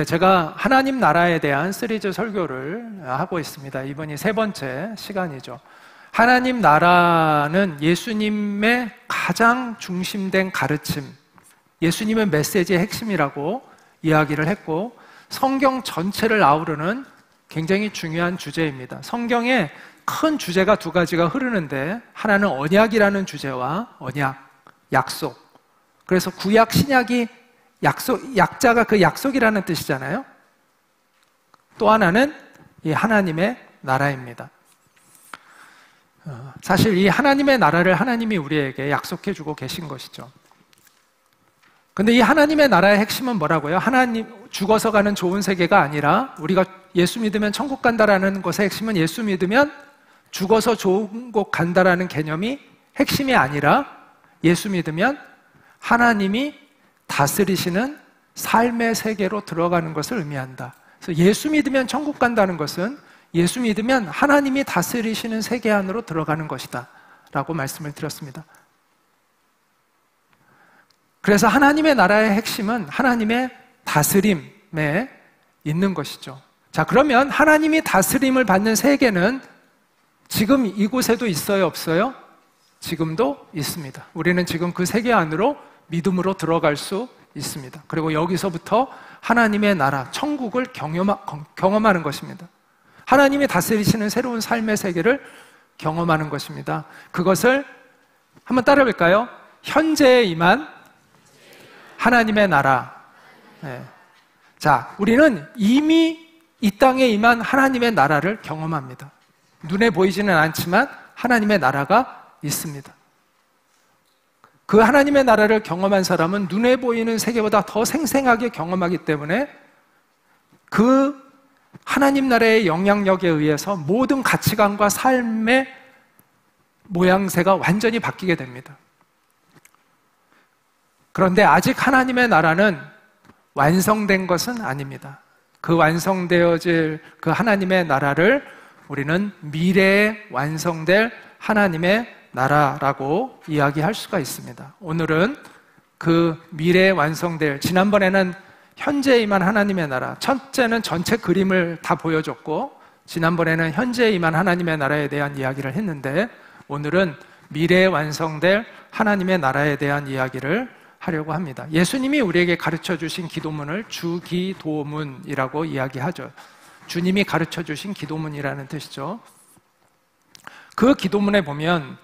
제가 하나님 나라에 대한 시리즈 설교를 하고 있습니다. 이번이 3번째 시간이죠. 하나님 나라는 예수님의 가장 중심된 가르침, 예수님의 메시지의 핵심이라고 이야기를 했고, 성경 전체를 아우르는 굉장히 중요한 주제입니다. 성경에 큰 주제가 2가지가 흐르는데, 하나는 언약이라는 주제와 언약, 약속. 그래서 구약, 신약이 약자가 그 약속이라는 뜻이잖아요. 또 하나는 이 하나님의 나라입니다. 사실 이 하나님의 나라를 하나님이 우리에게 약속해 주고 계신 것이죠. 근데 이 하나님의 나라의 핵심은 뭐라고요? 하나님, 죽어서 가는 좋은 세계가 아니라, 우리가 예수 믿으면 천국 간다라는 것의 핵심은 예수 믿으면 죽어서 좋은 곳 간다라는 개념이 핵심이 아니라, 예수 믿으면 하나님이 다스리시는 삶의 세계로 들어가는 것을 의미한다. 그래서 예수 믿으면 천국 간다는 것은 예수 믿으면 하나님이 다스리시는 세계 안으로 들어가는 것이다 라고 말씀을 드렸습니다. 그래서 하나님의 나라의 핵심은 하나님의 다스림에 있는 것이죠. 자, 그러면 하나님이 다스림을 받는 세계는 지금 이곳에도 있어요, 없어요? 지금도 있습니다. 우리는 지금 그 세계 안으로 믿음으로 들어갈 수 있습니다. 그리고 여기서부터 하나님의 나라, 천국을 경험하는 것입니다. 하나님이 다스리시는 새로운 삶의 세계를 경험하는 것입니다. 그것을 한번 따라해볼까요? 현재에 임한 하나님의 나라. 네. 자, 우리는 이미 이 땅에 임한 하나님의 나라를 경험합니다. 눈에 보이지는 않지만 하나님의 나라가 있습니다. 그 하나님의 나라를 경험한 사람은 눈에 보이는 세계보다 더 생생하게 경험하기 때문에 그 하나님 나라의 영향력에 의해서 모든 가치관과 삶의 모양새가 완전히 바뀌게 됩니다. 그런데 아직 하나님의 나라는 완성된 것은 아닙니다. 그 완성되어질 그 하나님의 나라를 우리는 미래에 완성될 하나님의 나라라고 이야기할 수가 있습니다. 오늘은 그 미래에 완성될, 지난번에는 현재에 임한 하나님의 나라, 첫째는 전체 그림을 다 보여줬고, 지난번에는 현재에 임한 하나님의 나라에 대한 이야기를 했는데, 오늘은 미래에 완성될 하나님의 나라에 대한 이야기를 하려고 합니다. 예수님이 우리에게 가르쳐 주신 기도문을 주기도문이라고 이야기하죠. 주님이 가르쳐 주신 기도문이라는 뜻이죠. 그 기도문에 보면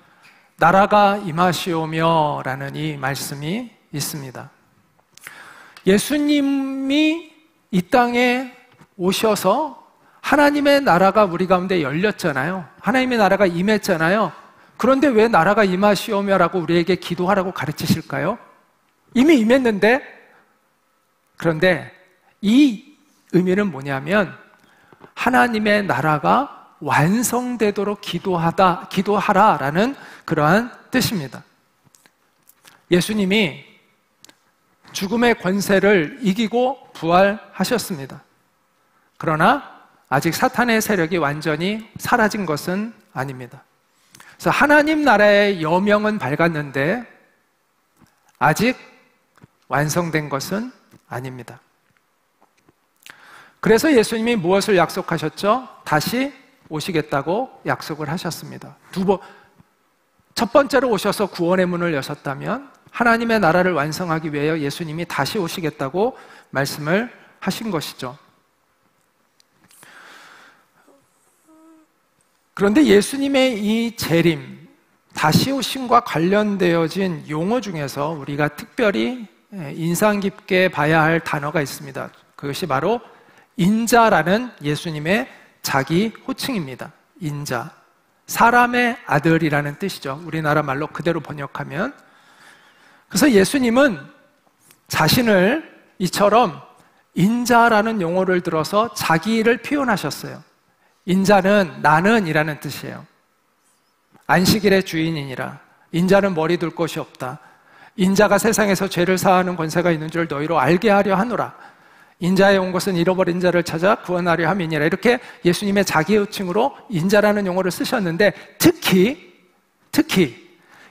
나라가 임하시오며 라는 이 말씀이 있습니다. 예수님이 이 땅에 오셔서 하나님의 나라가 우리 가운데 열렸잖아요. 하나님의 나라가 임했잖아요. 그런데 왜 나라가 임하시오며 라고 우리에게 기도하라고 가르치실까요? 이미 임했는데. 그런데 이 의미는 뭐냐면 하나님의 나라가 완성되도록 기도하라라는 그러한 뜻입니다. 예수님이 죽음의 권세를 이기고 부활하셨습니다. 그러나 아직 사탄의 세력이 완전히 사라진 것은 아닙니다. 그래서 하나님 나라의 여명은 밝았는데 아직 완성된 것은 아닙니다. 그래서 예수님이 무엇을 약속하셨죠? 다시 오시겠다고 약속을 하셨습니다. 첫 번째로 오셔서 구원의 문을 여셨다면 하나님의 나라를 완성하기 위하여 예수님이 다시 오시겠다고 말씀을 하신 것이죠. 그런데 예수님의 이 재림, 다시 오심과 관련되어진 용어 중에서 우리가 특별히 인상 깊게 봐야 할 단어가 있습니다. 그것이 바로 인자라는 예수님의 자기 호칭입니다. 인자, 사람의 아들이라는 뜻이죠. 우리나라 말로 그대로 번역하면. 그래서 예수님은 자신을 이처럼 인자라는 용어를 들어서 자기를 표현하셨어요. 인자는 나는 이라는 뜻이에요. 안식일의 주인이니라. 인자는 머리 둘 곳이 없다. 인자가 세상에서 죄를 사하는 권세가 있는 줄 너희로 알게 하려 하노라. 인자에 온 것은 잃어버린 자를 찾아 구원하려 함이니라. 이렇게 예수님의 자기 호칭으로 인자라는 용어를 쓰셨는데, 특히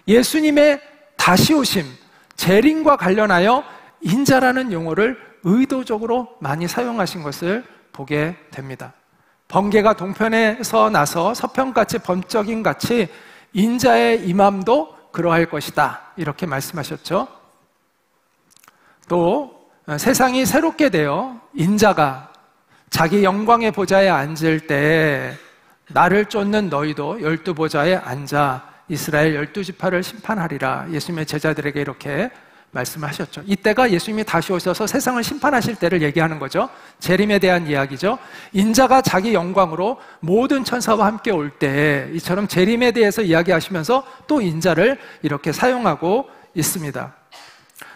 예수님의 다시 오심, 재림과 관련하여 인자라는 용어를 의도적으로 많이 사용하신 것을 보게 됩니다. 번개가 동편에서 나서 서편같이 범적인 같이 인자의 임함도 그러할 것이다, 이렇게 말씀하셨죠. 또 세상이 새롭게 되어 인자가 자기 영광의 보좌에 앉을 때 나를 쫓는 너희도 12보좌에 앉아 이스라엘 12지파를 심판하리라, 예수님의 제자들에게 이렇게 말씀하셨죠. 이때가 예수님이 다시 오셔서 세상을 심판하실 때를 얘기하는 거죠. 재림에 대한 이야기죠. 인자가 자기 영광으로 모든 천사와 함께 올 때, 이처럼 재림에 대해서 이야기하시면서 또 인자를 이렇게 사용하고 있습니다.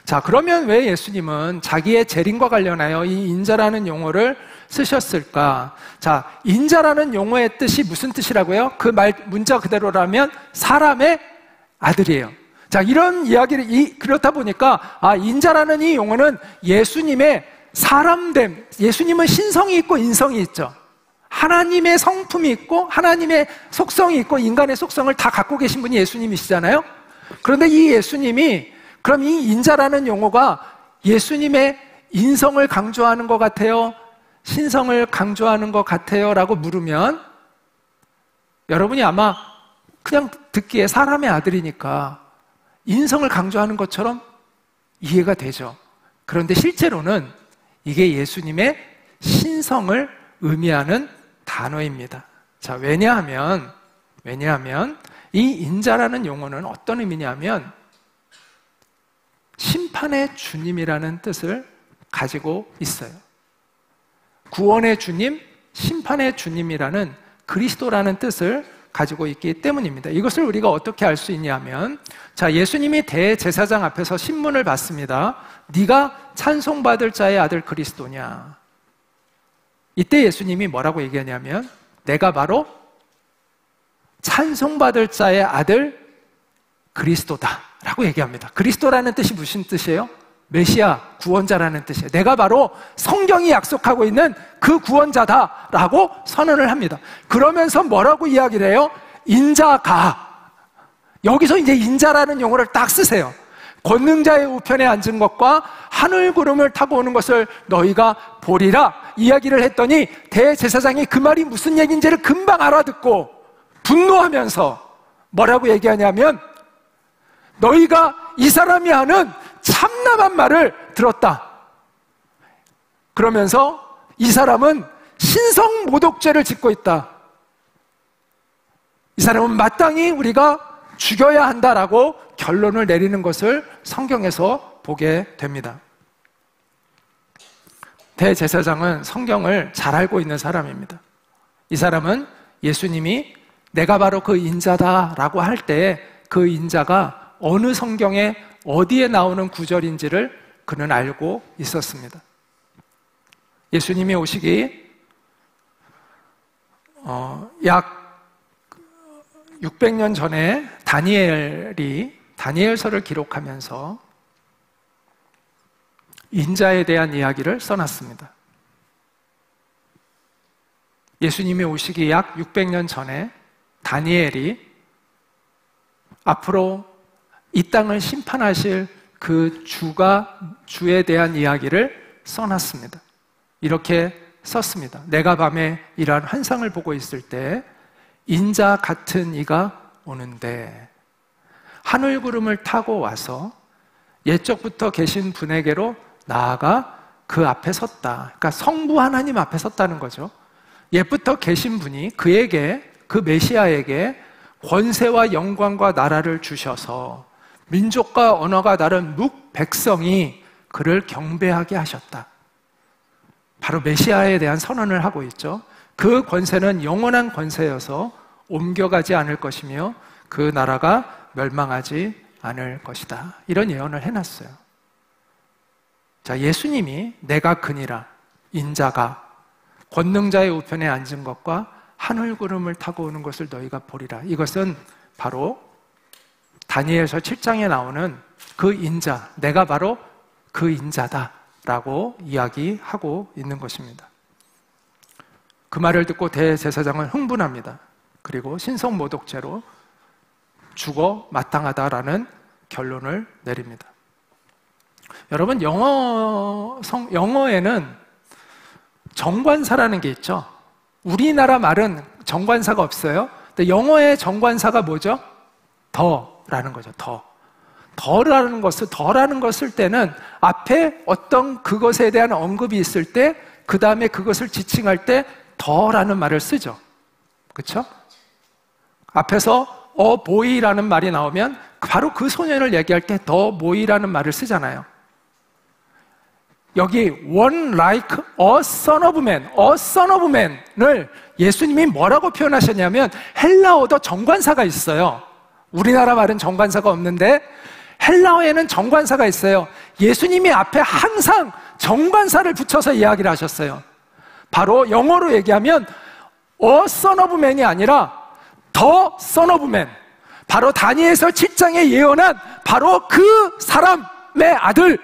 자, 그러면 왜 예수님은 자기의 재림과 관련하여 이 인자라는 용어를 쓰셨을까? 자, 인자라는 용어의 뜻이 무슨 뜻이라고요? 그 문자 그대로라면 사람의 아들이에요. 자, 이런 이야기를, 그렇다 보니까, 인자라는 이 용어는 예수님의 사람됨, 예수님은 신성이 있고 인성이 있죠. 하나님의 성품이 있고, 하나님의 속성이 있고, 인간의 속성을 다 갖고 계신 분이 예수님이시잖아요? 그런데 이 예수님이, 그럼 이 인자라는 용어가 예수님의 인성을 강조하는 것 같아요? 신성을 강조하는 것 같아요? 라고 물으면, 여러분이 아마 그냥 듣기에 사람의 아들이니까 인성을 강조하는 것처럼 이해가 되죠. 그런데 실제로는 이게 예수님의 신성을 의미하는 단어입니다. 자, 왜냐하면 이 인자라는 용어는 어떤 의미냐면 심판의 주님이라는 뜻을 가지고 있어요. 구원의 주님, 심판의 주님이라는 그리스도라는 뜻을 가지고 있기 때문입니다. 이것을 우리가 어떻게 알 수 있냐면, 자, 예수님이 대제사장 앞에서 신문을 받습니다. 네가 찬송받을 자의 아들 그리스도냐? 이때 예수님이 뭐라고 얘기하냐면, 내가 바로 찬송받을 자의 아들 그리스도다 라고 얘기합니다. 그리스도라는 뜻이 무슨 뜻이에요? 메시아, 구원자라는 뜻이에요. 내가 바로 성경이 약속하고 있는 그 구원자다라고 선언을 합니다. 그러면서 뭐라고 이야기를 해요? 인자가. 여기서 이제 인자라는 용어를 딱 쓰세요. 권능자의 우편에 앉은 것과 하늘 구름을 타고 오는 것을 너희가 보리라 이야기를 했더니 대제사장이 그 말이 무슨 얘기인지를 금방 알아듣고 분노하면서 뭐라고 얘기하냐면, 너희가 이 사람이 하는 참남한 말을 들었다. 그러면서 이 사람은 신성 모독죄를 짓고 있다. 이 사람은 마땅히 우리가 죽여야 한다라고 결론을 내리는 것을 성경에서 보게 됩니다. 대제사장은 성경을 잘 알고 있는 사람입니다. 이 사람은 예수님이 내가 바로 그 인자다라고 할 때 그 인자가 어느 성경에 어디에 나오는 구절인지를 그는 알고 있었습니다. 예수님이 오시기 약 600년 전에 다니엘이 다니엘서를 기록하면서 인자에 대한 이야기를 써놨습니다. 예수님이 오시기 약 600년 전에 다니엘이 앞으로 이 땅을 심판하실 그 주에 대한 이야기를 써놨습니다. 이렇게 썼습니다. 내가 밤에 이러한 환상을 보고 있을 때 인자 같은 이가 오는데 하늘 구름을 타고 와서 옛적부터 계신 분에게로 나아가 그 앞에 섰다. 그러니까 성부 하나님 앞에 섰다는 거죠. 옛부터 계신 분이 그에게, 그 메시아에게 권세와 영광과 나라를 주셔서 민족과 언어가 다른 묵백성이 그를 경배하게 하셨다. 바로 메시아에 대한 선언을 하고 있죠. 그 권세는 영원한 권세여서 옮겨가지 않을 것이며 그 나라가 멸망하지 않을 것이다. 이런 예언을 해놨어요. 자, 예수님이 내가 그니라, 인자가 권능자의 우편에 앉은 것과 하늘 구름을 타고 오는 것을 너희가 보리라. 이것은 바로 다니엘서 7장에 나오는 그 인자, 내가 바로 그 인자다라고 이야기하고 있는 것입니다. 그 말을 듣고 대제사장은 흥분합니다. 그리고 신성모독죄로 죽어 마땅하다라는 결론을 내립니다. 여러분, 영어에는 정관사라는 게 있죠. 우리나라 말은 정관사가 없어요. 근데 영어의 정관사가 뭐죠? 더라는 거죠. 더라는 것을 쓸 때는 앞에 어떤 그것에 대한 언급이 있을 때, 그 다음에 그것을 지칭할 때 더라는 말을 쓰죠. 그렇죠? 앞에서 boy라는 말이 나오면 바로 그 소년을 얘기할 때 the boy라는 말을 쓰잖아요. 여기 one like a son of man을 예수님이 뭐라고 표현하셨냐면 헬라어도 정관사가 있어요. 우리나라 말은 정관사가 없는데 헬라어에는 정관사가 있어요. 예수님이 앞에 항상 정관사를 붙여서 이야기를 하셨어요. 바로 영어로 얘기하면 a son of man이 아니라 the son of man, 바로 다니엘서 7장에 예언한 바로 그 사람의 아들,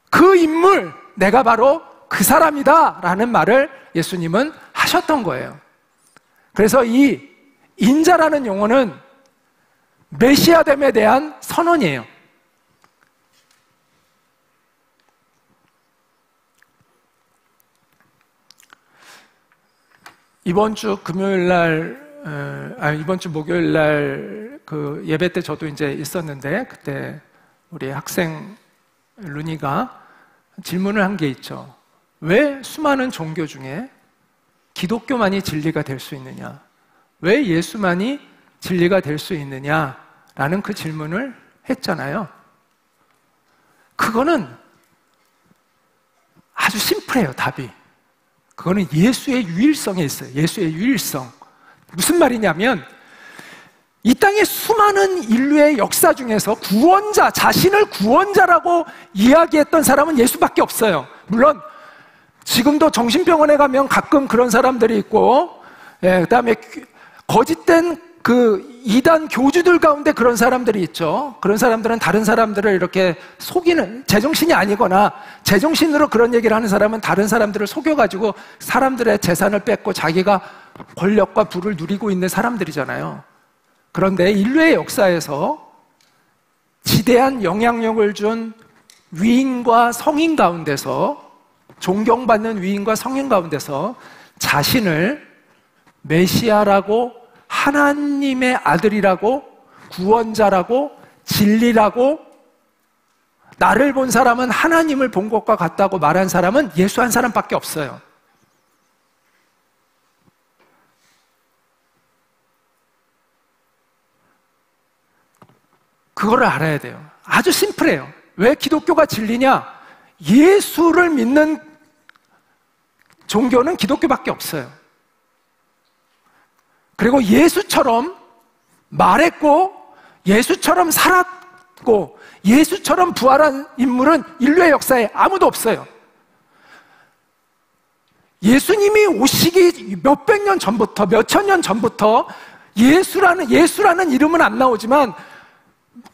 그 인물, 내가 바로 그 사람이다 라는 말을 예수님은 하셨던 거예요. 그래서 이 인자라는 용어는 메시아됨에 대한 선언이에요. 이번 주 목요일 날 그 예배 때 저도 이제 있었는데, 그때 우리 학생 루니가 질문을 한 게 있죠. 왜 수많은 종교 중에 기독교만이 진리가 될 수 있느냐? 왜 예수만이 진리가 될 수 있느냐라는 그 질문을 했잖아요. 그거는 아주 심플해요, 답이. 그거는 예수의 유일성에 있어요. 예수의 유일성. 무슨 말이냐면 이 땅의 수많은 인류의 역사 중에서 구원자, 자신을 구원자라고 이야기했던 사람은 예수밖에 없어요. 물론 지금도 정신병원에 가면 가끔 그런 사람들이 있고, 그다음에 거짓된 그 이단 교주들 가운데 그런 사람들이 있죠. 그런 사람들은 다른 사람들을 이렇게 속이는, 제정신이 아니거나 제정신으로 그런 얘기를 하는 사람은 다른 사람들을 속여가지고 사람들의 재산을 뺏고 자기가 권력과 부를 누리고 있는 사람들이잖아요. 그런데 인류의 역사에서 지대한 영향력을 준 위인과 성인 가운데서, 존경받는 위인과 성인 가운데서 자신을 메시아라고, 하나님의 아들이라고, 구원자라고, 진리라고, 나를 본 사람은 하나님을 본 것과 같다고 말한 사람은 예수 한 사람밖에 없어요. 그거를 알아야 돼요. 아주 심플해요. 왜 기독교가 진리냐? 예수를 믿는 종교는 기독교밖에 없어요. 그리고 예수처럼 말했고, 예수처럼 살았고, 예수처럼 부활한 인물은 인류의 역사에 아무도 없어요. 예수님이 오시기 몇백 년 전부터, 몇천 년 전부터 예수라는 이름은 안 나오지만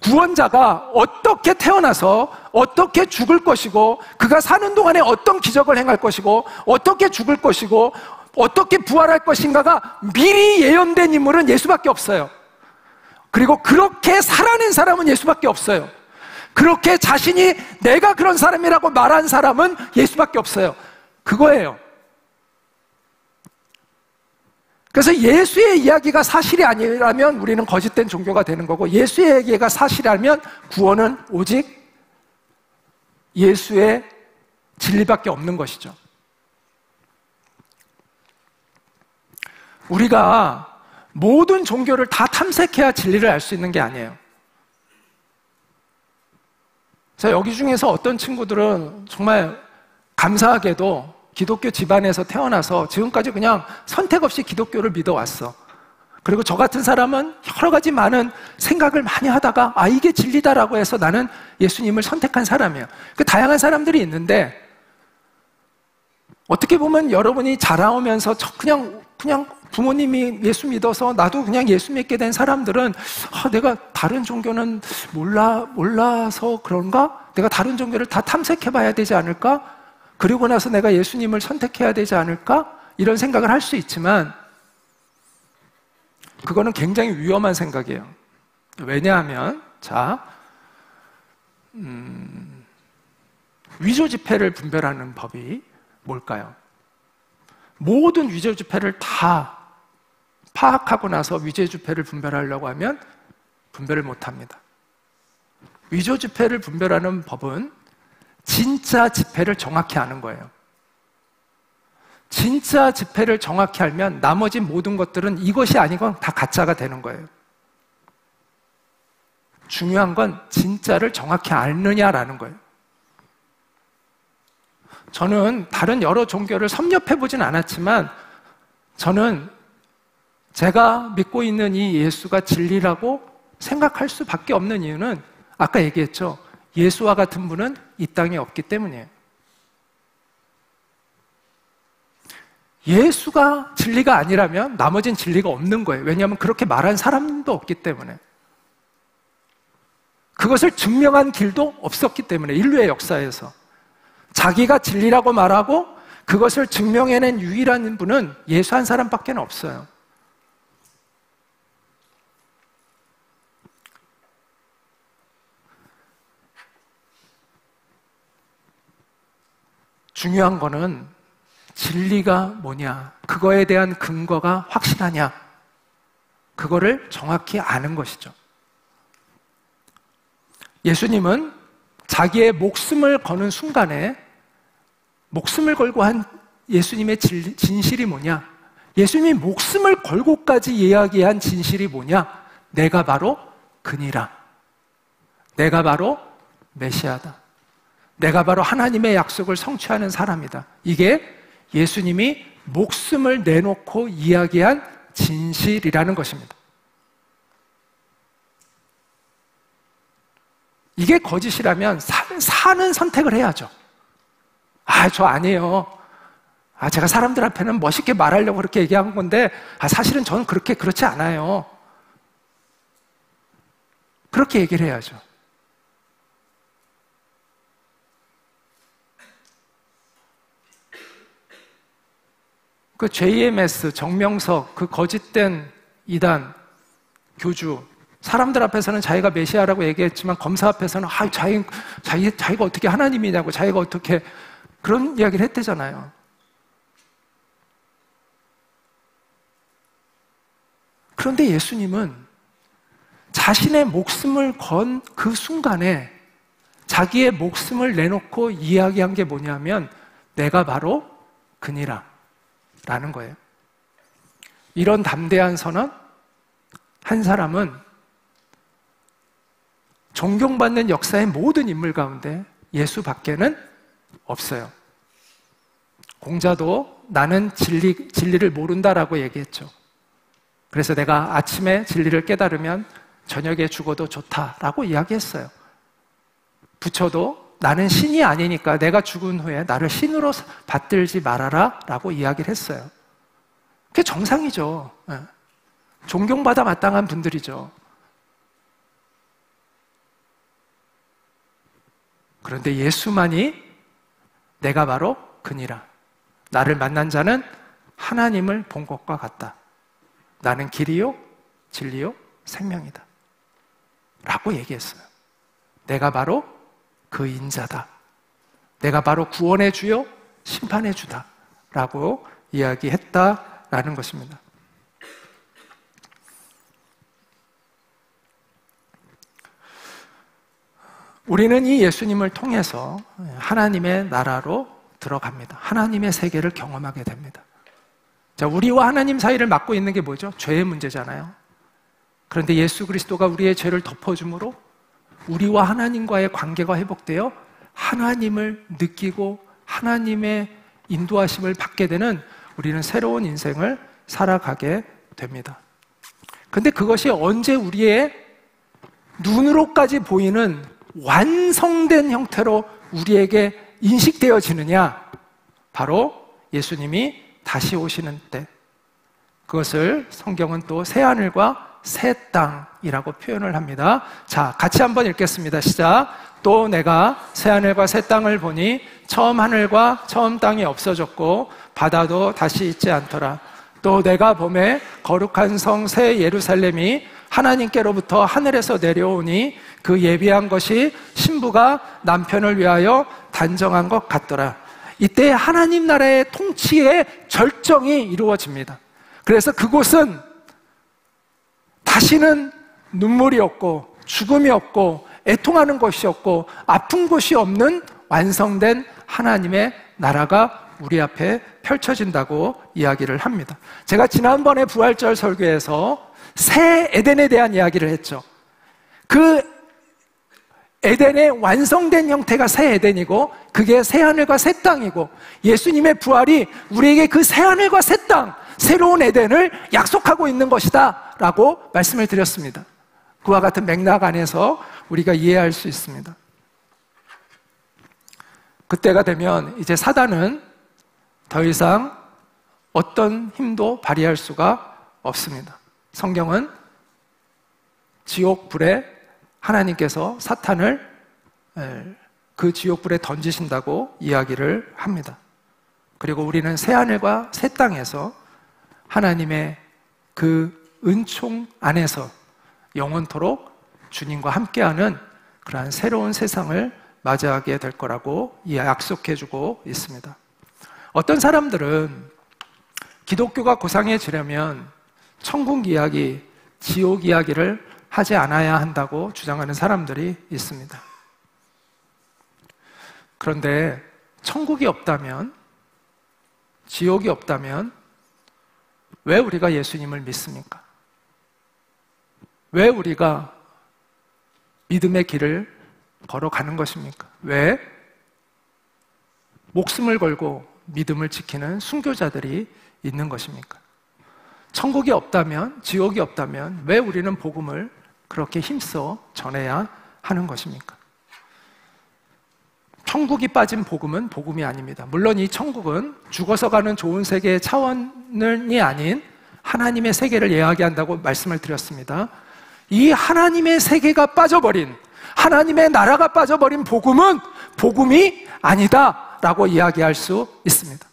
구원자가 어떻게 태어나서 어떻게 죽을 것이고, 그가 사는 동안에 어떤 기적을 행할 것이고, 어떻게 죽을 것이고, 어떻게 부활할 것인가가 미리 예언된 인물은 예수밖에 없어요. 그리고 그렇게 살아낸 사람은 예수밖에 없어요. 그렇게 자신이 내가 그런 사람이라고 말한 사람은 예수밖에 없어요. 그거예요. 그래서 예수의 이야기가 사실이 아니라면 우리는 거짓된 종교가 되는 거고, 예수의 얘기가 사실이라면 구원은 오직 예수의 진리밖에 없는 것이죠. 우리가 모든 종교를 다 탐색해야 진리를 알 수 있는 게 아니에요. 자, 여기 중에서 어떤 친구들은 정말 감사하게도 기독교 집안에서 태어나서 지금까지 그냥 선택 없이 기독교를 믿어왔어. 그리고 저 같은 사람은 여러 가지 많은 생각을 많이 하다가 이게 진리다라고 해서 나는 예수님을 선택한 사람이에요. 그 다양한 사람들이 있는데, 어떻게 보면 여러분이 자라오면서 그냥 부모님이 예수 믿어서 나도 그냥 예수 믿게 된 사람들은 내가 다른 종교는 몰라서 그런가? 내가 다른 종교를 다 탐색해봐야 되지 않을까? 그리고 나서 내가 예수님을 선택해야 되지 않을까? 이런 생각을 할 수 있지만 그거는 굉장히 위험한 생각이에요. 왜냐하면 위조 지폐를 분별하는 법이 뭘까요? 모든 위조 지폐를 다 파악하고 나서 위조 지폐를 분별하려고 하면 분별을 못합니다. 위조 지폐를 분별하는 법은 진짜 지폐를 정확히 아는 거예요. 진짜 지폐를 정확히 알면 나머지 모든 것들은 이것이 아니건 다 가짜가 되는 거예요. 중요한 건 진짜를 정확히 아느냐라는 거예요. 저는 다른 여러 종교를 섭렵해보진 않았지만 저는 제가 믿고 있는 이 예수가 진리라고 생각할 수밖에 없는 이유는 아까 얘기했죠. 예수와 같은 분은 이 땅에 없기 때문이에요. 예수가 진리가 아니라면 나머진 진리가 없는 거예요. 왜냐하면 그렇게 말한 사람도 없기 때문에. 그것을 증명한 길도 없었기 때문에 인류의 역사에서. 자기가 진리라고 말하고 그것을 증명해낸 유일한 분은 예수 한 사람밖에 없어요. 중요한 거는 진리가 뭐냐, 그거에 대한 근거가 확실하냐, 그거를 정확히 아는 것이죠. 예수님은 자기의 목숨을 거는 순간에 목숨을 걸고 한 예수님의 진실이 뭐냐? 예수님이 목숨을 걸고까지 이야기한 진실이 뭐냐? 내가 바로 그니라. 내가 바로 메시아다. 내가 바로 하나님의 약속을 성취하는 사람이다. 이게 예수님이 목숨을 내놓고 이야기한 진실이라는 것입니다. 이게 거짓이라면 사는 선택을 해야죠. 저 아니에요. 제가 사람들 앞에는 멋있게 말하려고 그렇게 얘기한 건데, 사실은 저는 그렇지 않아요. 그렇게 얘기를 해야죠. 그 JMS, 정명석, 그 거짓된 이단, 교주, 사람들 앞에서는 자기가 메시아라고 얘기했지만 검사 앞에서는 자기가 어떻게 하나님이냐고, 자기가 어떻게 그런 이야기를 했대잖아요. 그런데 예수님은 자신의 목숨을 건 그 순간에 자기의 목숨을 내놓고 이야기한 게 뭐냐면 내가 바로 그니라 라는 거예요. 이런 담대한 선언, 한 사람은 존경받는 역사의 모든 인물 가운데 예수 밖에는 없어요. 공자도 나는 진리를 모른다라고 얘기했죠. 그래서 내가 아침에 진리를 깨달으면 저녁에 죽어도 좋다라고 이야기했어요. 부처도 나는 신이 아니니까 내가 죽은 후에 나를 신으로 받들지 말아라 라고 이야기를 했어요. 그게 정상이죠. 존경받아 마땅한 분들이죠. 그런데 예수만이 내가 바로 그니라. 나를 만난 자는 하나님을 본 것과 같다. 나는 길이요, 진리요, 생명이다. 라고 얘기했어요. 내가 바로 그 인자다. 내가 바로 구원의 주요, 심판의 주다. 라고 이야기했다라는 것입니다. 우리는 이 예수님을 통해서 하나님의 나라로 들어갑니다. 하나님의 세계를 경험하게 됩니다. 자, 우리와 하나님 사이를 막고 있는 게 뭐죠? 죄의 문제잖아요. 그런데 예수 그리스도가 우리의 죄를 덮어줌으로 우리와 하나님과의 관계가 회복되어 하나님을 느끼고 하나님의 인도하심을 받게 되는 우리는 새로운 인생을 살아가게 됩니다. 그런데 그것이 언제 우리의 눈으로까지 보이는 완성된 형태로 우리에게 인식되어지느냐? 바로 예수님이 다시 오시는 때. 그것을 성경은 또 새하늘과 새 땅이라고 표현을 합니다. 자, 같이 한번 읽겠습니다. 시작. 또 내가 새하늘과 새 땅을 보니 처음 하늘과 처음 땅이 없어졌고 바다도 다시 있지 않더라. 또 내가 보매 거룩한 성 새 예루살렘이 하나님께로부터 하늘에서 내려오니 그 예비한 것이 신부가 남편을 위하여 단정한 것 같더라. 이때 하나님 나라의 통치의 절정이 이루어집니다. 그래서 그곳은 다시는 눈물이 없고 죽음이 없고 애통하는 것이 없고 아픈 곳이 없는 완성된 하나님의 나라가 우리 앞에 펼쳐진다고 이야기를 합니다. 제가 지난번에 부활절 설교에서 새 에덴에 대한 이야기를 했죠. 그 에덴의 완성된 형태가 새 에덴이고 그게 새 하늘과 새 땅이고 예수님의 부활이 우리에게 그 새 하늘과 새 땅, 새로운 에덴을 약속하고 있는 것이다 라고 말씀을 드렸습니다. 그와 같은 맥락 안에서 우리가 이해할 수 있습니다. 그때가 되면 이제 사단은 더 이상 어떤 힘도 발휘할 수가 없습니다. 성경은 지옥불에 하나님께서 사탄을 그 지옥불에 던지신다고 이야기를 합니다. 그리고 우리는 새하늘과 새 땅에서 하나님의 그 은총 안에서 영원토록 주님과 함께하는 그러한 새로운 세상을 맞이하게 될 거라고 약속해주고 있습니다. 어떤 사람들은 기독교가 고상해지려면 천국 이야기, 지옥 이야기를 하지 않아야 한다고 주장하는 사람들이 있습니다. 그런데 천국이 없다면, 지옥이 없다면 왜 우리가 예수님을 믿습니까? 왜 우리가 믿음의 길을 걸어가는 것입니까? 왜 목숨을 걸고 믿음을 지키는 순교자들이 있는 것입니까? 천국이 없다면, 지옥이 없다면 왜 우리는 복음을 그렇게 힘써 전해야 하는 것입니까? 천국이 빠진 복음은 복음이 아닙니다. 물론 이 천국은 죽어서 가는 좋은 세계의 차원이 아닌 하나님의 세계를 이야기한다고 말씀을 드렸습니다. 이 하나님의 세계가 빠져버린, 하나님의 나라가 빠져버린 복음은 복음이 아니다라고 이야기할 수 있습니다.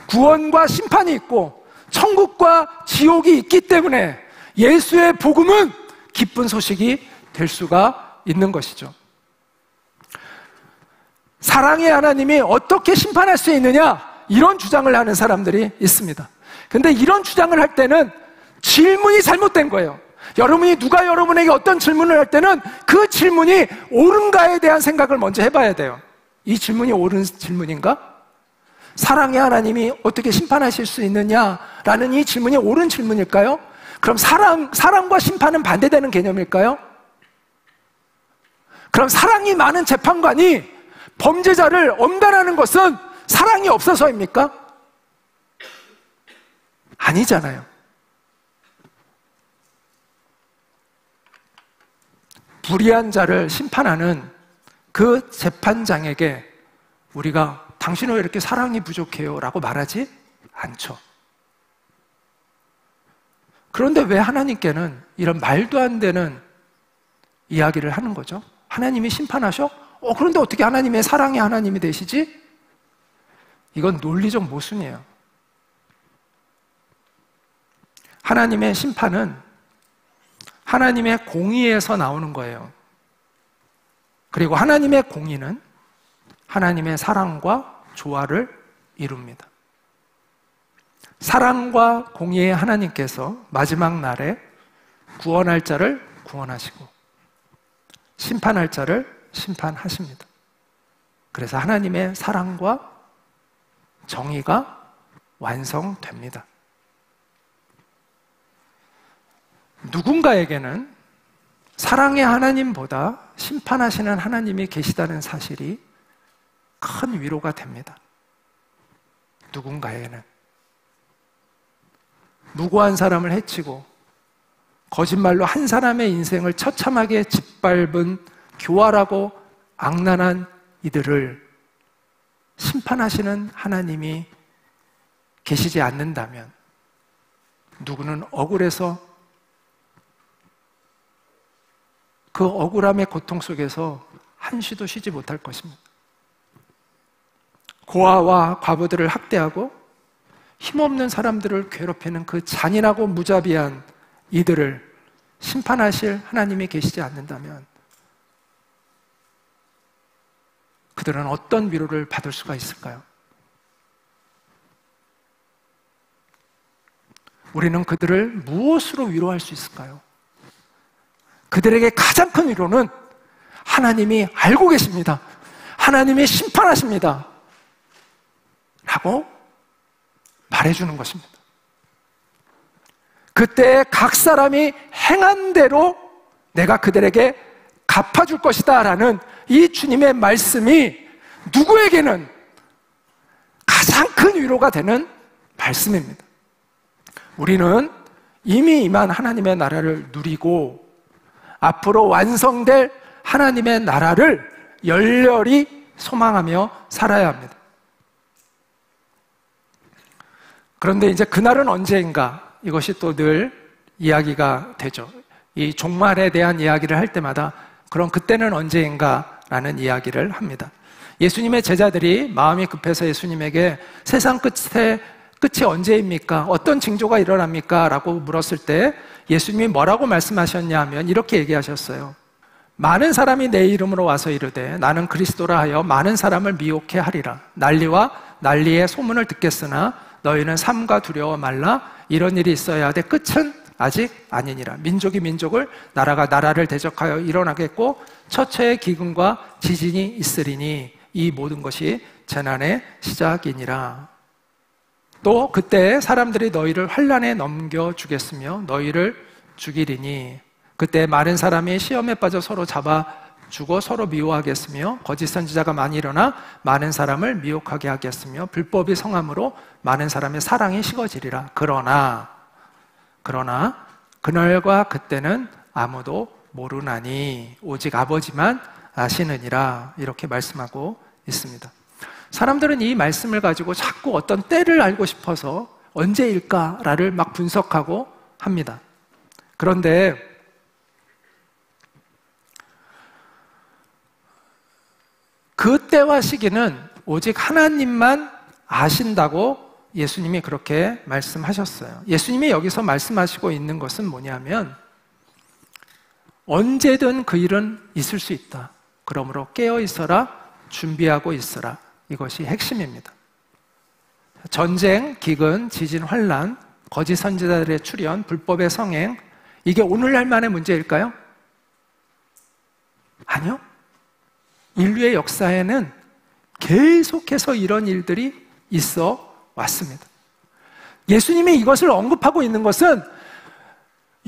구원과 심판이 있고 천국과 지옥이 있기 때문에 예수의 복음은 기쁜 소식이 될 수가 있는 것이죠. 사랑의 하나님이 어떻게 심판할 수 있느냐, 이런 주장을 하는 사람들이 있습니다. 근데 이런 주장을 할 때는 질문이 잘못된 거예요. 여러분이 누가 여러분에게 어떤 질문을 할 때는 그 질문이 옳은가에 대한 생각을 먼저 해봐야 돼요. 이 질문이 옳은 질문인가? 사랑의 하나님이 어떻게 심판하실 수 있느냐라는 이 질문이 옳은 질문일까요? 그럼 사랑과 심판은 반대되는 개념일까요? 그럼 사랑이 많은 재판관이 범죄자를 엄단하는 것은 사랑이 없어서입니까? 아니잖아요. 불의한 자를 심판하는 그 재판장에게 우리가 당신은 왜 이렇게 사랑이 부족해요? 라고 말하지 않죠. 그런데 왜 하나님께는 이런 말도 안 되는 이야기를 하는 거죠? 하나님이 심판하셔? 그런데 어떻게 하나님의 사랑의 하나님이 되시지? 이건 논리적 모순이에요. 하나님의 심판은 하나님의 공의에서 나오는 거예요. 그리고 하나님의 공의는 하나님의 사랑과 조화를 이룹니다. 사랑과 공의의 하나님께서 마지막 날에 구원할 자를 구원하시고 심판할 자를 심판하십니다. 그래서 하나님의 사랑과 정의가 완성됩니다. 누군가에게는 사랑의 하나님보다 심판하시는 하나님이 계시다는 사실이 큰 위로가 됩니다. 누군가에게는 무고한 사람을 해치고 거짓말로 한 사람의 인생을 처참하게 짓밟은 교활하고 악랄한 이들을 심판하시는 하나님이 계시지 않는다면 누구는 억울해서 그 억울함의 고통 속에서 한시도 쉬지 못할 것입니다. 고아와 과부들을 학대하고 힘없는 사람들을 괴롭히는 그 잔인하고 무자비한 이들을 심판하실 하나님이 계시지 않는다면 그들은 어떤 위로를 받을 수가 있을까요? 우리는 그들을 무엇으로 위로할 수 있을까요? 그들에게 가장 큰 위로는 하나님이 알고 계십니다. 하나님이 심판하십니다. 라고 말해주는 것입니다. 그때 각 사람이 행한 대로 내가 그들에게 갚아줄 것이다 라는 이 주님의 말씀이 누구에게는 가장 큰 위로가 되는 말씀입니다. 우리는 이미 임한 하나님의 나라를 누리고 앞으로 완성될 하나님의 나라를 열렬히 소망하며 살아야 합니다. 그런데 이제 그날은 언제인가? 이것이 또 늘 이야기가 되죠. 이 종말에 대한 이야기를 할 때마다 그럼 그때는 언제인가? 라는 이야기를 합니다. 예수님의 제자들이 마음이 급해서 예수님에게 세상 끝이 언제입니까? 어떤 징조가 일어납니까? 라고 물었을 때 예수님이 뭐라고 말씀하셨냐 하면 이렇게 얘기하셨어요. 많은 사람이 내 이름으로 와서 이르되 나는 그리스도라 하여 많은 사람을 미혹해 하리라. 난리와 난리의 소문을 듣겠으나 너희는 삼가 두려워 말라. 이런 일이 있어야 하되 끝은 아직 아니니라. 민족이 민족을, 나라가 나라를 대적하여 일어나겠고 처처의 기근과 지진이 있으리니 이 모든 것이 재난의 시작이니라. 또 그때 사람들이 너희를 환난에 넘겨주겠으며 너희를 죽이리니 그때 많은 사람이 시험에 빠져 서로 잡아주고 서로 미워하겠으며 거짓 선지자가 많이 일어나 많은 사람을 미혹하게 하겠으며 불법이 성함으로 많은 사람의 사랑이 식어지리라. 그러나 그날과 그때는 아무도 모르나니 오직 아버지만 아시느니라. 이렇게 말씀하고 있습니다. 사람들은 이 말씀을 가지고 자꾸 어떤 때를 알고 싶어서 언제일까를 막 분석하고 합니다. 그런데 그 때와 시기는 오직 하나님만 아신다고 예수님이 그렇게 말씀하셨어요. 예수님이 여기서 말씀하시고 있는 것은 뭐냐면 언제든 그 일은 있을 수 있다. 그러므로 깨어 있어라, 준비하고 있어라. 이것이 핵심입니다. 전쟁, 기근, 지진, 환란, 거짓 선지자들의 출현, 불법의 성행, 이게 오늘날만의 문제일까요? 아니요. 인류의 역사에는 계속해서 이런 일들이 있어 왔습니다. 예수님이 이것을 언급하고 있는 것은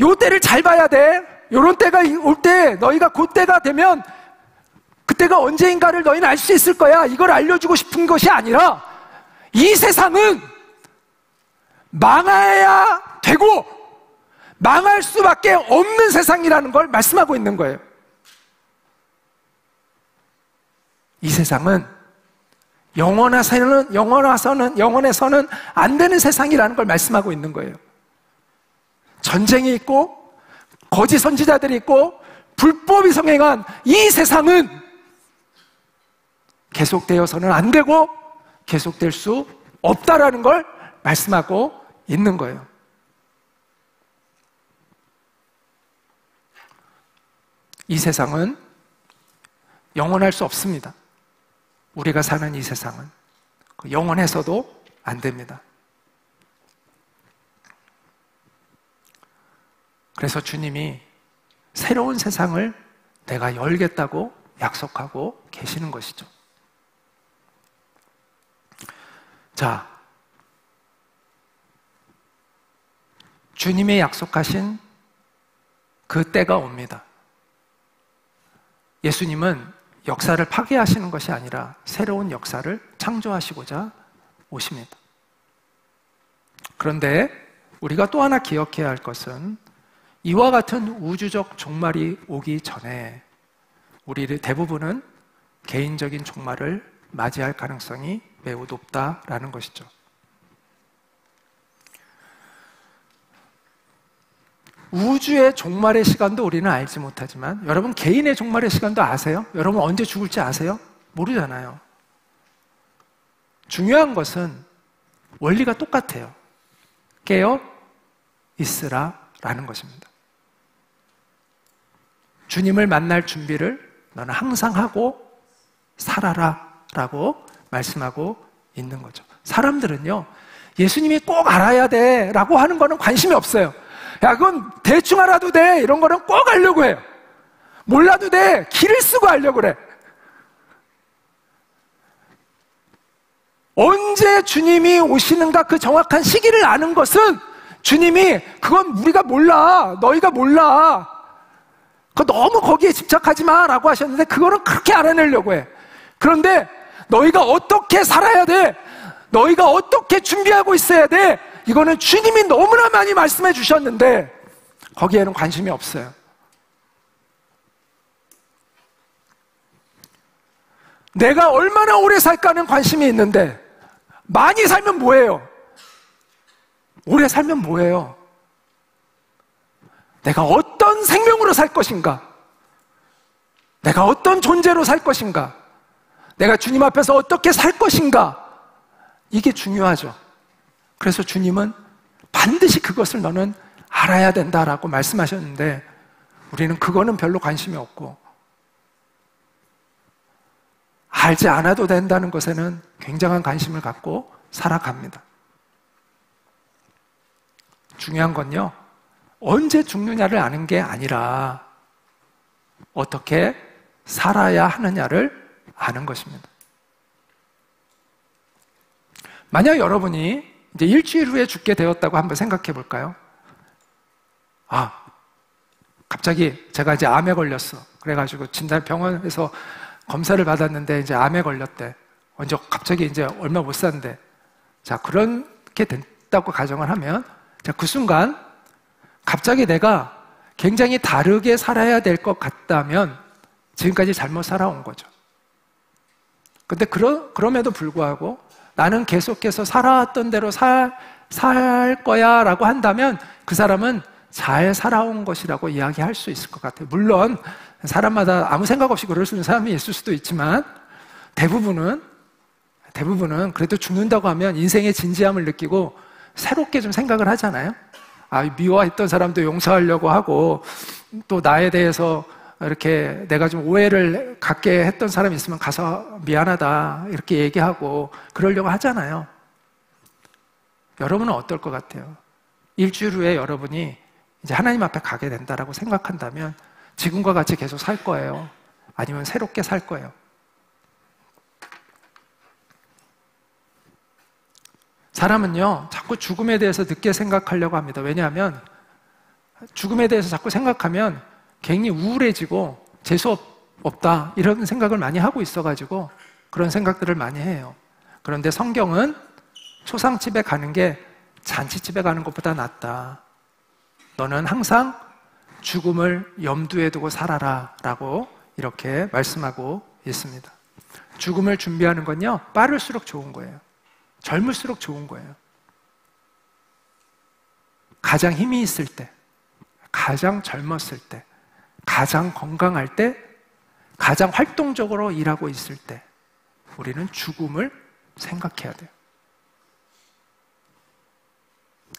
요 때를 잘 봐야 돼. 요런 때가 올 때 너희가 그 때가 되면 그때가 언제인가를 너희는 알 수 있을 거야. 이걸 알려주고 싶은 것이 아니라 이 세상은 망해야 되고 망할 수밖에 없는 세상이라는 걸 말씀하고 있는 거예요. 이 세상은 영원해서는 안 되는 세상이라는 걸 말씀하고 있는 거예요. 전쟁이 있고 거짓 선지자들이 있고 불법이 성행한 이 세상은 계속되어서는 안 되고 계속될 수 없다라는 걸 말씀하고 있는 거예요. 이 세상은 영원할 수 없습니다. 우리가 사는 이 세상은 영원해서도 안 됩니다. 그래서 주님이 새로운 세상을 내가 열겠다고 약속하고 계시는 것이죠. 자, 주님의 약속하신 그 때가 옵니다. 예수님은 역사를 파괴하시는 것이 아니라 새로운 역사를 창조하시고자 오십니다. 그런데 우리가 또 하나 기억해야 할 것은 이와 같은 우주적 종말이 오기 전에 우리 대부분은 개인적인 종말을 맞이할 가능성이 매우 높다라는 것이죠. 우주의 종말의 시간도 우리는 알지 못하지만 여러분 개인의 종말의 시간도 아세요? 여러분 언제 죽을지 아세요? 모르잖아요. 중요한 것은 원리가 똑같아요. 깨어 있으라 라는 것입니다. 주님을 만날 준비를 너는 항상 하고 살아라 라고 말씀하고 있는 거죠. 사람들은요, 예수님이 꼭 알아야 돼 라고 하는 거는 관심이 없어요. 야, 그건 대충 알아도 돼 이런 거는 꼭 알려고 해요. 몰라도 돼, 길을 쓰고 알려고 그래. 언제 주님이 오시는가 그 정확한 시기를 아는 것은 주님이 그건 우리가 몰라, 너희가 몰라, 그거 너무 거기에 집착하지 마 라고 하셨는데 그거는 그렇게 알아내려고 해. 그런데 너희가 어떻게 살아야 돼, 너희가 어떻게 준비하고 있어야 돼, 이거는 주님이 너무나 많이 말씀해 주셨는데 거기에는 관심이 없어요. 내가 얼마나 오래 살까는 관심이 있는데 많이 살면 뭐예요? 오래 살면 뭐예요? 내가 어떤 생명으로 살 것인가? 내가 어떤 존재로 살 것인가? 내가 주님 앞에서 어떻게 살 것인가? 이게 중요하죠. 그래서 주님은 반드시 그것을 너는 알아야 된다라고 말씀하셨는데 우리는 그거는 별로 관심이 없고 알지 않아도 된다는 것에는 굉장한 관심을 갖고 살아갑니다. 중요한 건요, 언제 죽느냐를 아는 게 아니라 어떻게 살아야 하느냐를 아는 것입니다. 만약 여러분이 이제 일주일 후에 죽게 되었다고 한번 생각해 볼까요? 아, 갑자기 제가 이제 암에 걸렸어. 그래가지고 병원에서 검사를 받았는데 이제 암에 걸렸대. 언제 갑자기 이제 얼마 못 산대. 자, 그렇게 됐다고 가정을 하면, 자, 그 순간 갑자기 내가 굉장히 다르게 살아야 될 것 같다면 지금까지 잘못 살아온 거죠. 근데 그럼에도 불구하고 나는 계속해서 살아왔던 대로 살 거야 라고 한다면 그 사람은 잘 살아온 것이라고 이야기할 수 있을 것 같아요. 물론 사람마다 아무 생각 없이 그럴 수 있는 사람이 있을 수도 있지만 대부분은 그래도 죽는다고 하면 인생의 진지함을 느끼고 새롭게 좀 생각을 하잖아요. 아, 미워했던 사람도 용서하려고 하고 또 나에 대해서 이렇게 내가 좀 오해를 갖게 했던 사람이 있으면 가서 미안하다 이렇게 얘기하고 그러려고 하잖아요. 여러분은 어떨 것 같아요? 일주일 후에 여러분이 이제 하나님 앞에 가게 된다라고 생각한다면 지금과 같이 계속 살 거예요? 아니면 새롭게 살 거예요? 사람은요, 자꾸 죽음에 대해서 늦게 생각하려고 합니다. 왜냐하면 죽음에 대해서 자꾸 생각하면 괜히 우울해지고 재수 없다 이런 생각을 많이 하고 있어가지고 그런 생각들을 많이 해요. 그런데 성경은 초상집에 가는 게 잔치집에 가는 것보다 낫다. 너는 항상 죽음을 염두에 두고 살아라 라고 이렇게 말씀하고 있습니다. 죽음을 준비하는 건요, 빠를수록 좋은 거예요. 젊을수록 좋은 거예요. 가장 힘이 있을 때, 가장 젊었을 때, 가장 건강할 때, 가장 활동적으로 일하고 있을 때 우리는 죽음을 생각해야 돼요.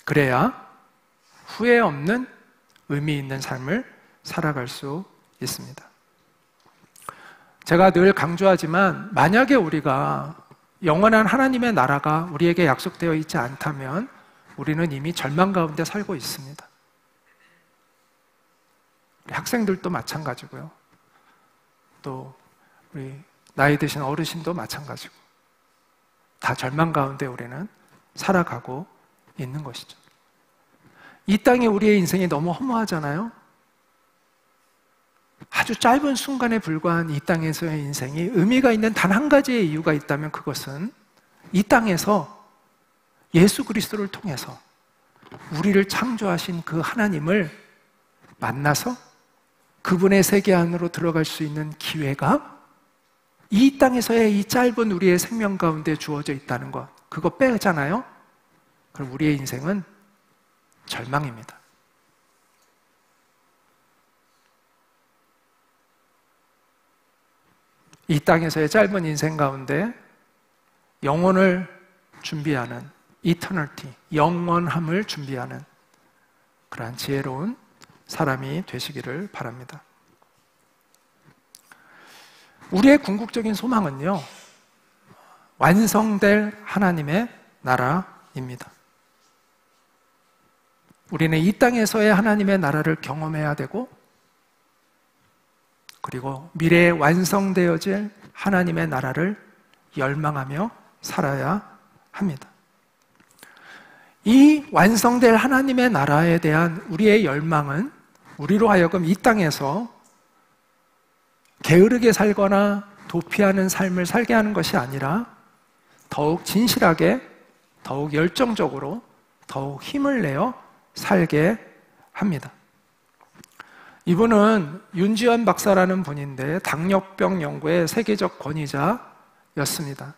그래야 후회 없는 의미 있는 삶을 살아갈 수 있습니다. 제가 늘 강조하지만 만약에 우리가 영원한 하나님의 나라가 우리에게 약속되어 있지 않다면 우리는 이미 절망 가운데 살고 있습니다. 우리 학생들도 마찬가지고요. 또 우리 나이 드신 어르신도 마찬가지고 다 절망 가운데 우리는 살아가고 있는 것이죠. 이 땅에 우리의 인생이 너무 허무하잖아요. 아주 짧은 순간에 불과한 이 땅에서의 인생이 의미가 있는 단 한 가지의 이유가 있다면 그것은 이 땅에서 예수 그리스도를 통해서 우리를 창조하신 그 하나님을 만나서 그분의 세계 안으로 들어갈 수 있는 기회가 이 땅에서의 이 짧은 우리의 생명 가운데 주어져 있다는 것, 그거 빼잖아요? 그럼 우리의 인생은 절망입니다. 이 땅에서의 짧은 인생 가운데 영혼을 준비하는 이터널티, 영원함을 준비하는 그러한 지혜로운 사람이 되시기를 바랍니다. 우리의 궁극적인 소망은요, 완성될 하나님의 나라입니다. 우리는 이 땅에서의 하나님의 나라를 경험해야 되고, 그리고 미래에 완성되어질 하나님의 나라를 열망하며 살아야 합니다. 이 완성될 하나님의 나라에 대한 우리의 열망은 우리로 하여금 이 땅에서 게으르게 살거나 도피하는 삶을 살게 하는 것이 아니라 더욱 진실하게, 더욱 열정적으로, 더욱 힘을 내어 살게 합니다. 이분은 윤지연 박사라는 분인데 당뇨병 연구의 세계적 권위자였습니다.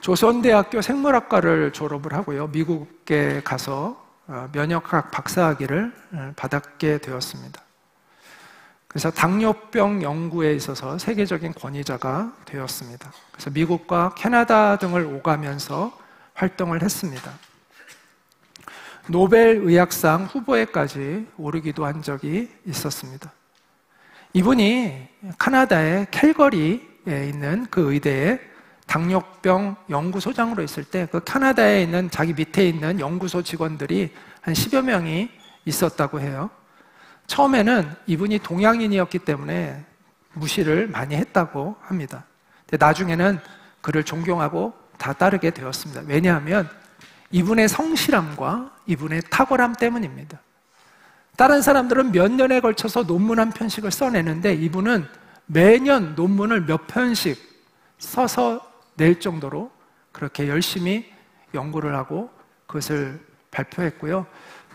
조선대학교 생물학과를 졸업을 하고요, 미국에 가서 면역학 박사학위를 받게 되었습니다. 그래서 당뇨병 연구에 있어서 세계적인 권위자가 되었습니다. 그래서 미국과 캐나다 등을 오가면서 활동을 했습니다. 노벨 의학상 후보에까지 오르기도 한 적이 있었습니다. 이분이 카나다의 캘거리에 있는 그 의대에 당뇨병 연구소장으로 있을 때 그 캐나다에 있는 자기 밑에 있는 연구소 직원들이 한 10여 명이 있었다고 해요. 처음에는 이분이 동양인이었기 때문에 무시를 많이 했다고 합니다. 근데 나중에는 그를 존경하고 다 따르게 되었습니다. 왜냐하면 이분의 성실함과 이분의 탁월함 때문입니다. 다른 사람들은 몇 년에 걸쳐서 논문 한 편씩을 써내는데 이분은 매년 논문을 몇 편씩 써서 낼 정도로 그렇게 열심히 연구를 하고 그것을 발표했고요.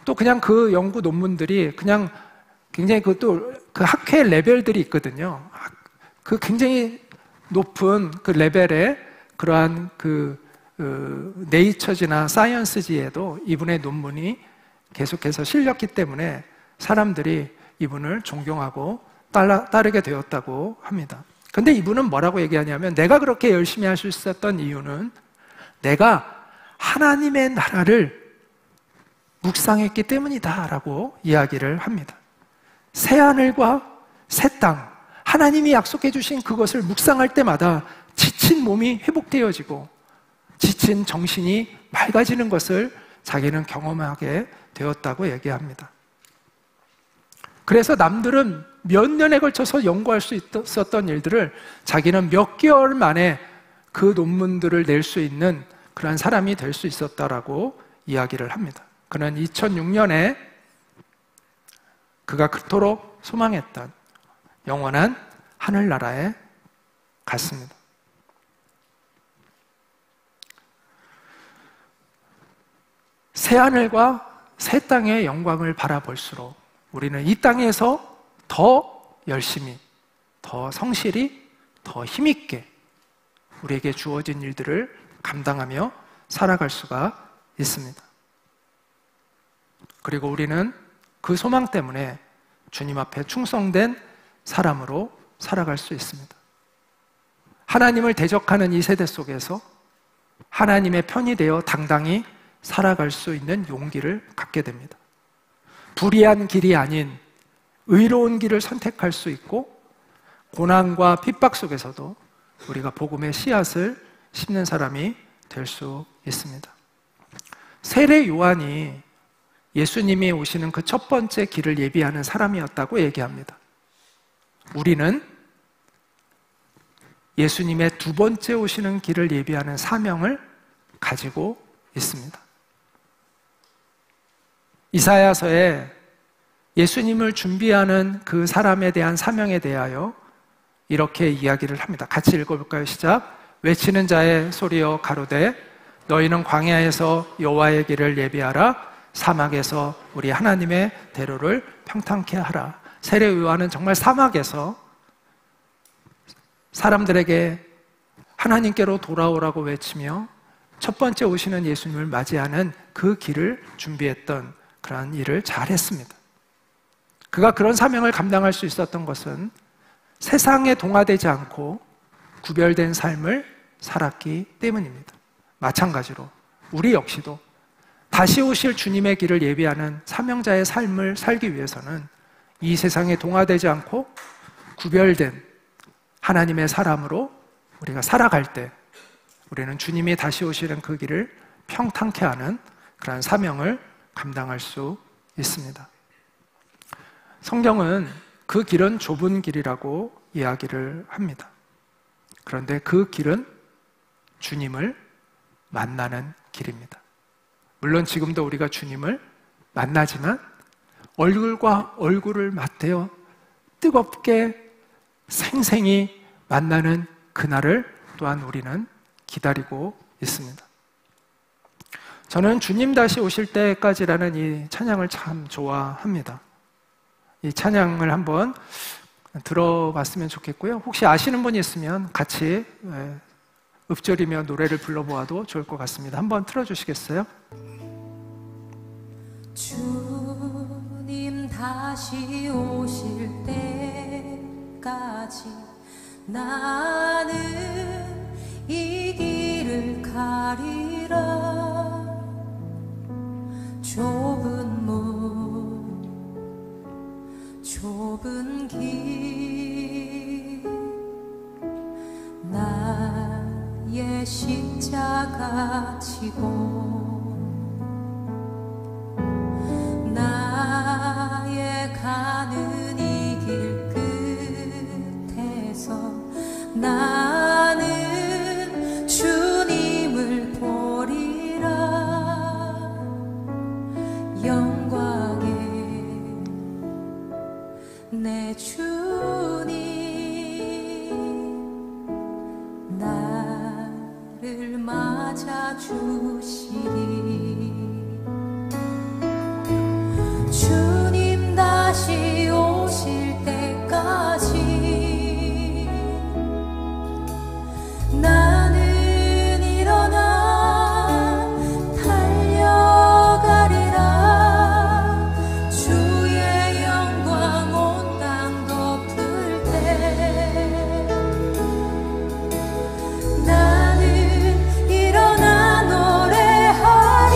또 그냥 그 연구 논문들이 그냥 굉장히 그 학회 레벨들이 있거든요. 그 굉장히 높은 그 레벨의 그러한 네이처지나 사이언스지에도 이분의 논문이 계속해서 실렸기 때문에 사람들이 이분을 존경하고 따르게 되었다고 합니다. 근데 이분은 뭐라고 얘기하냐면 내가 그렇게 열심히 할 수 있었던 이유는 내가 하나님의 나라를 묵상했기 때문이다 라고 이야기를 합니다. 새하늘과 새 땅, 하나님이 약속해 주신 그것을 묵상할 때마다 지친 몸이 회복되어지고 지친 정신이 맑아지는 것을 자기는 경험하게 되었다고 얘기합니다. 그래서 남들은 몇 년에 걸쳐서 연구할 수 있었던 일들을 자기는 몇 개월 만에 그 논문들을 낼 수 있는 그런 사람이 될 수 있었다라고 이야기를 합니다. 그는 2006년에 그가 그토록 소망했던 영원한 하늘나라에 갔습니다. 새하늘과 새 땅의 영광을 바라볼수록 우리는 이 땅에서 더 열심히, 더 성실히, 더 힘있게 우리에게 주어진 일들을 감당하며 살아갈 수가 있습니다. 그리고 우리는 그 소망 때문에 주님 앞에 충성된 사람으로 살아갈 수 있습니다. 하나님을 대적하는 이 세대 속에서 하나님의 편이 되어 당당히 살아갈 수 있는 용기를 갖게 됩니다. 불의한 길이 아닌 의로운 길을 선택할 수 있고 고난과 핍박 속에서도 우리가 복음의 씨앗을 심는 사람이 될 수 있습니다. 세례 요한이 예수님이 오시는 그 첫 번째 길을 예비하는 사람이었다고 얘기합니다. 우리는 예수님의 두 번째 오시는 길을 예비하는 사명을 가지고 있습니다. 이사야서에 예수님을 준비하는 그 사람에 대한 사명에 대하여 이렇게 이야기를 합니다. 같이 읽어볼까요? 시작. 외치는 자의 소리여 가로되 너희는 광야에서 여호와의 길을 예비하라. 사막에서 우리 하나님의 대로를 평탄케 하라. 세례 요한은 정말 사막에서 사람들에게 하나님께로 돌아오라고 외치며 첫 번째 오시는 예수님을 맞이하는 그 길을 준비했던 그러한 일을 잘했습니다. 그가 그런 사명을 감당할 수 있었던 것은 세상에 동화되지 않고 구별된 삶을 살았기 때문입니다. 마찬가지로 우리 역시도 다시 오실 주님의 길을 예비하는 사명자의 삶을 살기 위해서는 이 세상에 동화되지 않고 구별된 하나님의 사람으로 우리가 살아갈 때 우리는 주님이 다시 오시는 그 길을 평탄케 하는 그러한 사명을 감당할 수 있습니다. 성경은 그 길은 좁은 길이라고 이야기를 합니다. 그런데 그 길은 주님을 만나는 길입니다. 물론 지금도 우리가 주님을 만나지만 얼굴과 얼굴을 맞대어 뜨겁게 생생히 만나는 그날을 또한 우리는 기다리고 있습니다. 저는 주님 다시 오실 때까지라는 이 찬양을 참 좋아합니다. 이 찬양을 한번 들어봤으면 좋겠고요. 혹시 아시는 분이 있으면 같이 읊조리며 노래를 불러보아도 좋을 것 같습니다. 한번 틀어주시겠어요? 주님 다시 오실 때까지 나는 이 길을 가리라. 좁은 문, 좁은 길, 나의 십자가 지고 나의 가는 이 길 끝에서 나는 주님을 보리라. 영광에 내 주님 나를 맞아주시리. 주님 다시 오실 때까지 나는 일어나 달려가리라. 주의 영광 온 땅 덮을 때 나는 일어나 노래하리.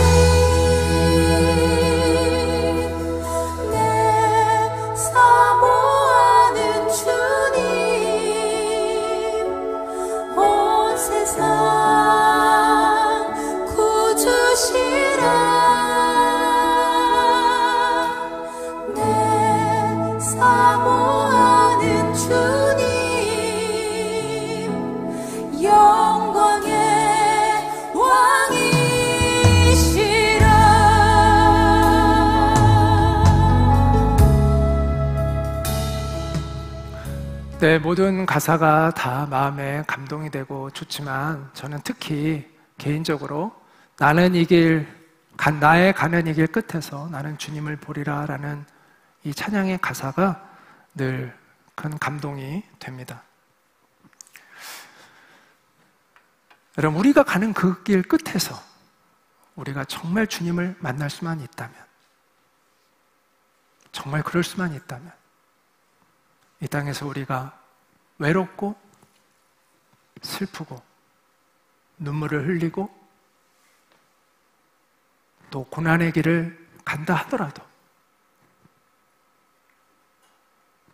내 사모하는 주님 온 세상 구주시라. 내 사모하는 주님 영광의 왕이시라. 네, 모든 가사가 다 마음에 감동이 되고 좋지만 저는 특히 개인적으로 나는 이 길, 나의 가는 이 길 끝에서 나는 주님을 보리라 라는 이 찬양의 가사가 늘 큰 감동이 됩니다. 여러분, 우리가 가는 그 길 끝에서 우리가 정말 주님을 만날 수만 있다면, 정말 그럴 수만 있다면 이 땅에서 우리가 외롭고 슬프고 눈물을 흘리고 또 고난의 길을 간다 하더라도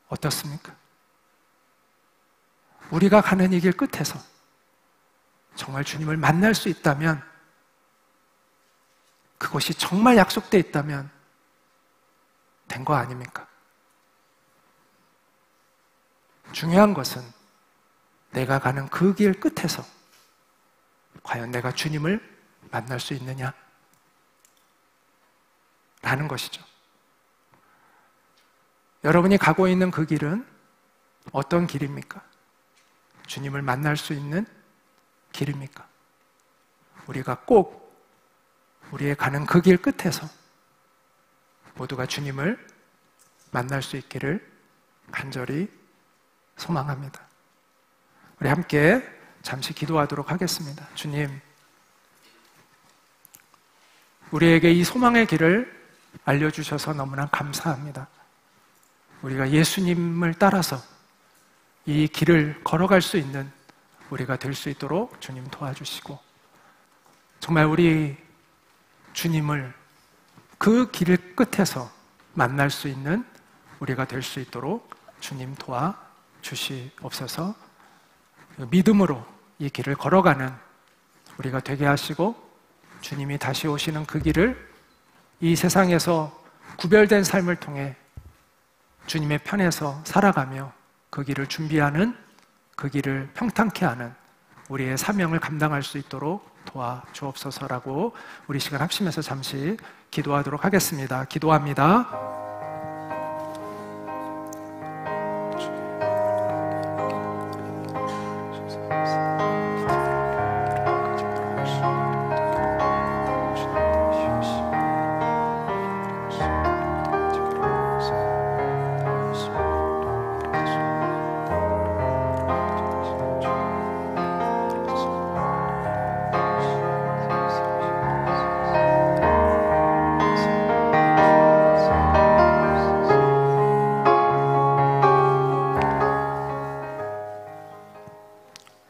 어떻습니까? 우리가 가는 이 길 끝에서 정말 주님을 만날 수 있다면, 그것이 정말 약속되어 있다면 된 거 아닙니까? 중요한 것은 내가 가는 그 길 끝에서 과연 내가 주님을 만날 수 있느냐 라는 것이죠. 여러분이 가고 있는 그 길은 어떤 길입니까? 주님을 만날 수 있는 길입니까? 우리가 꼭 우리의 가는 그 길 끝에서 모두가 주님을 만날 수 있기를 간절히 소망합니다. 우리 함께 잠시 기도하도록 하겠습니다. 주님, 우리에게 이 소망의 길을 알려주셔서 너무나 감사합니다. 우리가 예수님을 따라서 이 길을 걸어갈 수 있는 우리가 될 수 있도록 주님 도와주시고, 정말 우리 주님을 그 길 끝에서 만날 수 있는 우리가 될 수 있도록 주님 도와주시옵소서. 믿음으로 이 길을 걸어가는 우리가 되게 하시고, 주님이 다시 오시는 그 길을 이 세상에서 구별된 삶을 통해 주님의 편에서 살아가며 그 길을 준비하는, 그 길을 평탄케 하는 우리의 사명을 감당할 수 있도록 도와주옵소서라고 우리 시간 합심해서 잠시 기도하도록 하겠습니다. 기도합니다.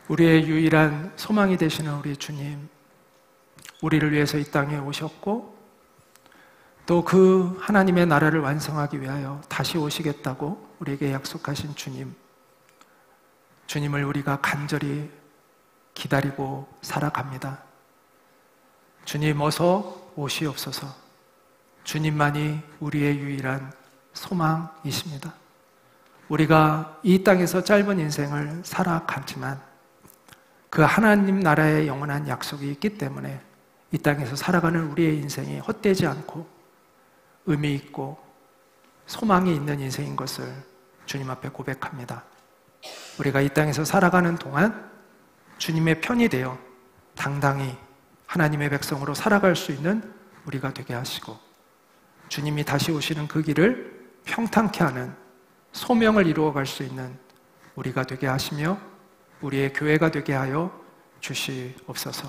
우리의 유일한 소망이 되시는 우리 주님, 우리를 위해서 이 땅에 오셨고 또 그 하나님의 나라를 완성하기 위하여 다시 오시겠다고 우리에게 약속하신 주님, 주님을 우리가 간절히 기다리고 살아갑니다. 주님 어서 오시옵소서. 주님만이 우리의 유일한 소망이십니다. 우리가 이 땅에서 짧은 인생을 살아가지만 그 하나님 나라의 영원한 약속이 있기 때문에 이 땅에서 살아가는 우리의 인생이 헛되지 않고 의미 있고 소망이 있는 인생인 것을 주님 앞에 고백합니다. 우리가 이 땅에서 살아가는 동안 주님의 편이 되어 당당히 하나님의 백성으로 살아갈 수 있는 우리가 되게 하시고, 주님이 다시 오시는 그 길을 평탄케 하는 소명을 이루어갈 수 있는 우리가 되게 하시며 우리의 교회가 되게 하여 주시옵소서.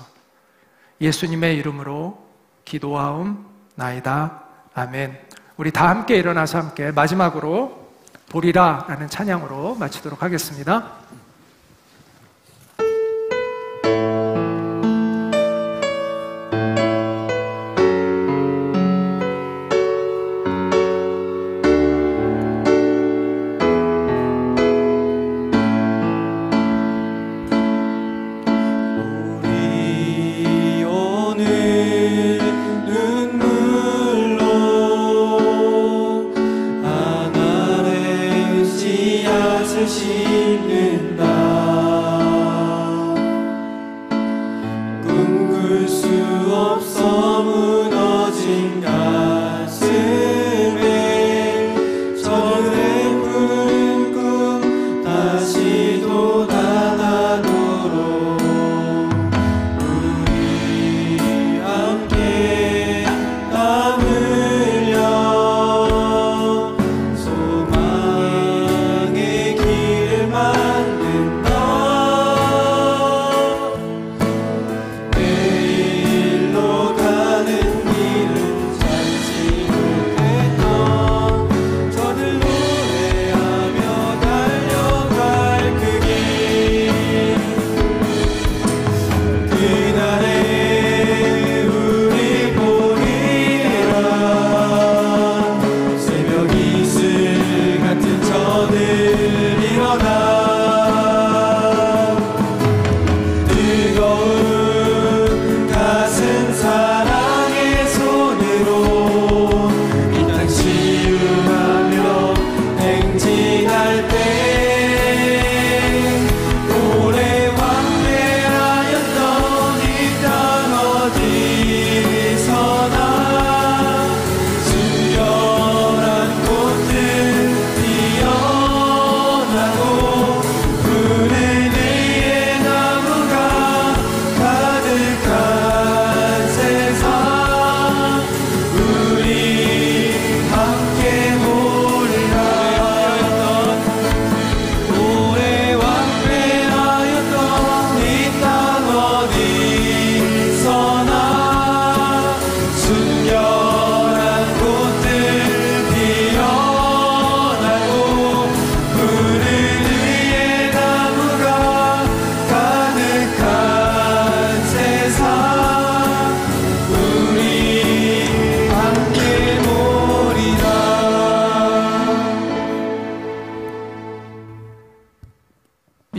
예수님의 이름으로 기도하옵나이다. 아멘. 우리 다 함께 일어나서 함께 마지막으로 보리라 라는 찬양으로 마치도록 하겠습니다. 내일로 가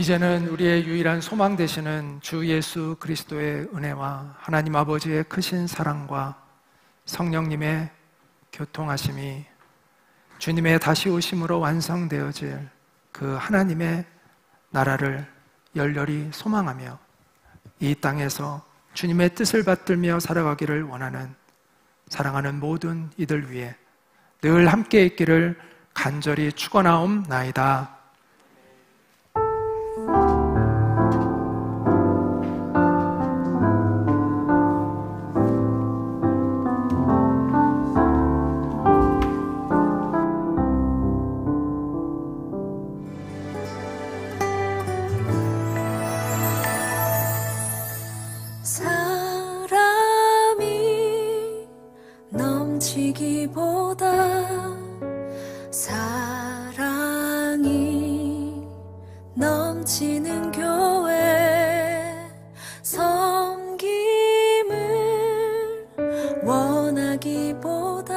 이제는 우리의 유일한 소망 되시는 주 예수 그리스도의 은혜와 하나님 아버지의 크신 사랑과 성령님의 교통하심이 주님의 다시 오심으로 완성되어질 그 하나님의 나라를 열렬히 소망하며 이 땅에서 주님의 뜻을 받들며 살아가기를 원하는 사랑하는 모든 이들 위해 늘 함께 있기를 간절히 축원하옵나이다. 사람이 넘치기보다 사랑이 넘치는 교회 섬김을 원하기보다